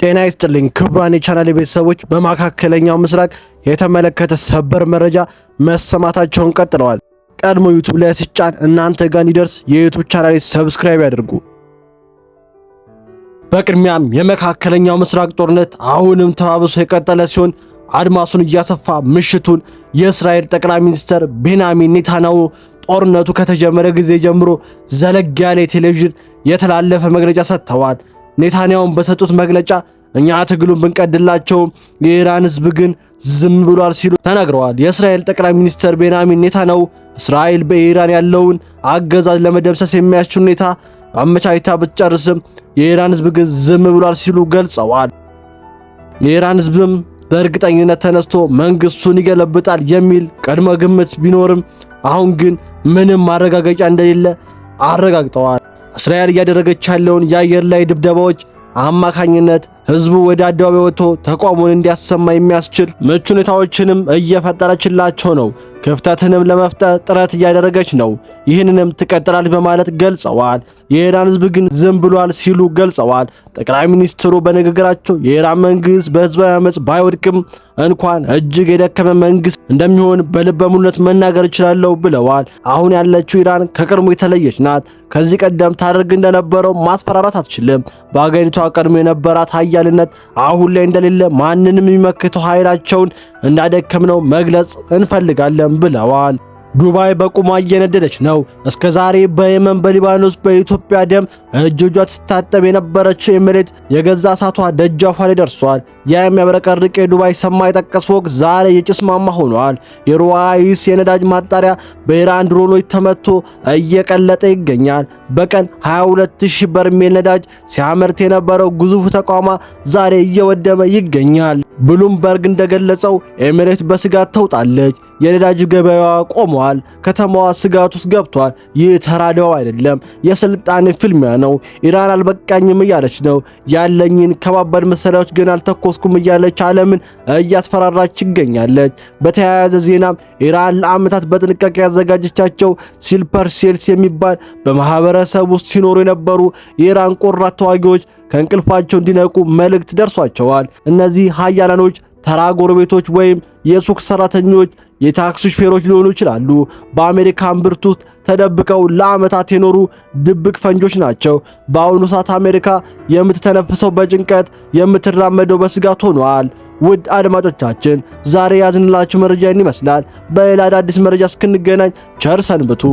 ጤና ይስጥልኝ ክቡራን የቻናሌ ቤተሰቦች፣ በመካከለኛው ምስራቅ የተመለከተ ሰበር መረጃ መሰማታቸውን ቀጥለዋል። ቀድሞ ዩቲዩብ ላይ ሲጫን እናንተ ጋር እንዲደርስ የዩቲዩብ ቻናሌ ሰብስክራይብ ያድርጉ። በቅድሚያም የመካከለኛው ምስራቅ ጦርነት አሁንም ተባብሶ የቀጠለ ሲሆን አድማሱን እያሰፋ ምሽቱን የእስራኤል ጠቅላይ ሚኒስትር ቤንያሚን ኔታንያሁ ጦርነቱ ከተጀመረ ጊዜ ጀምሮ ዘለግ ያለ የቴሌቪዥን የተላለፈ መግለጫ ሰጥተዋል። ኔታንያሁን በሰጡት መግለጫ እኛ ትግሉን ብንቀድላቸው የኢራን ሕዝብ ግን ዝም ብሏል ሲሉ ተናግረዋል። የእስራኤል ጠቅላይ ሚኒስትር ቤንያሚን ኔታንያሁ እስራኤል በኢራን ያለውን አገዛዝ ለመደምሰስ የሚያስችል ሁኔታ አመቻችታ ብትጨርስም የኢራን ሕዝብ ግን ዝም ብሏል ሲሉ ገልጸዋል። የኢራን ሕዝብም በእርግጠኝነት ተነስቶ መንግስቱን ይገለብጣል የሚል ቀድሞ ግምት ቢኖርም አሁን ግን ምንም ማረጋገጫ እንደሌለ አረጋግጠዋል። እስራኤል እያደረገች ያለውን የአየር ላይ ድብደባዎች አማካኝነት ህዝቡ ወደ አደባባይ ወጥቶ ተቃውሞን እንዲያሰማ የሚያስችል ምቹ ሁኔታዎችንም እየፈጠረችላቸው ነው። ክፍተትንም ለመፍጠር ጥረት እያደረገች ነው። ይህንንም ትቀጥላለች በማለት ገልጸዋል። የኢራን ህዝብ ግን ዝም ብሏል ሲሉ ገልጸዋል። ጠቅላይ ሚኒስትሩ በንግግራቸው የኢራን መንግስት በህዝባዊ አመጽ ባይወድቅም እንኳን እጅግ የደከመ መንግስት እንደሚሆን በልበ ሙሉነት መናገር እችላለሁ ብለዋል። አሁን ያለችው ኢራን ከቀድሞ የተለየች ናት። ከዚህ ቀደም ታደርግ እንደነበረው ማስፈራራት አትችልም። በአገሪቷ ቀድሞ የነበራት ኃያልነት አሁን ላይ እንደሌለ ማንንም የሚመክተው ኃይላቸውን እንዳደከምነው መግለጽ እንፈልጋለን ብለዋል። ዱባይ በቁሟ እየነደደች ነው። እስከዛሬ በየመን፣ በሊባኖስ፣ በኢትዮጵያ ደም እጇ ትታጠብ የነበረችው ኤሚሬት የገዛ እሳቷ ደጃፏ ላይ ደርሷል። ያ የሚያብረቀርቅ የዱባይ ሰማይ ጠቀስ ፎቅ ዛሬ የጭስ ማማ ሆኗል። የሩዋይስ የነዳጅ ማጣሪያ በኢራን ድሮኖች ተመቶ እየቀለጠ ይገኛል። በቀን 22000 በርሜል ነዳጅ ሲያመርት የነበረው ግዙፍ ተቋማ ዛሬ እየወደመ ይገኛል። ብሉምበርግ እንደገለጸው ኤሚሬት በስጋት ተውጣለች። የነዳጅ ገበያዋ ቆሟል። ከተማዋ ስጋት ውስጥ ገብቷል። ይህ ተራዳው አይደለም፣ የስልጣኔ ፍልሚያ ነው። ኢራን አልበቃኝም እያለች ነው። ያለኝን ከባባድ መሳሪያዎች ግን አልተኮስኩም እያለች ዓለምን እያስፈራራች ይገኛለች። በተያያዘ ዜናም ኢራን ለዓመታት በጥንቃቄ ያዘጋጀቻቸው ስሊፐር ሴልስ የሚባል በማህበረሰብ ውስጥ ሲኖሩ የነበሩ የኢራን ቆራት ተዋጊዎች ከእንቅልፋቸው እንዲነቁ መልእክት ደርሷቸዋል። እነዚህ ሀያላኖች ተራ ጎረቤቶች ወይም የሱቅ ሰራተኞች፣ የታክሲ ሹፌሮች ሊሆኑ ይችላሉ። በአሜሪካ እምብርት ውስጥ ተደብቀው ለዓመታት የኖሩ ድብቅ ፈንጆች ናቸው። በአሁኑ ሰዓት አሜሪካ የምትተነፍሰው በጭንቀት የምትራመደው በስጋት ሆኗል። ውድ አድማጮቻችን ዛሬ ያዝንላችሁ መረጃ ይመስላል። በሌላ አዳዲስ መረጃ እስክንገናኝ ቸር ሰንብቱ።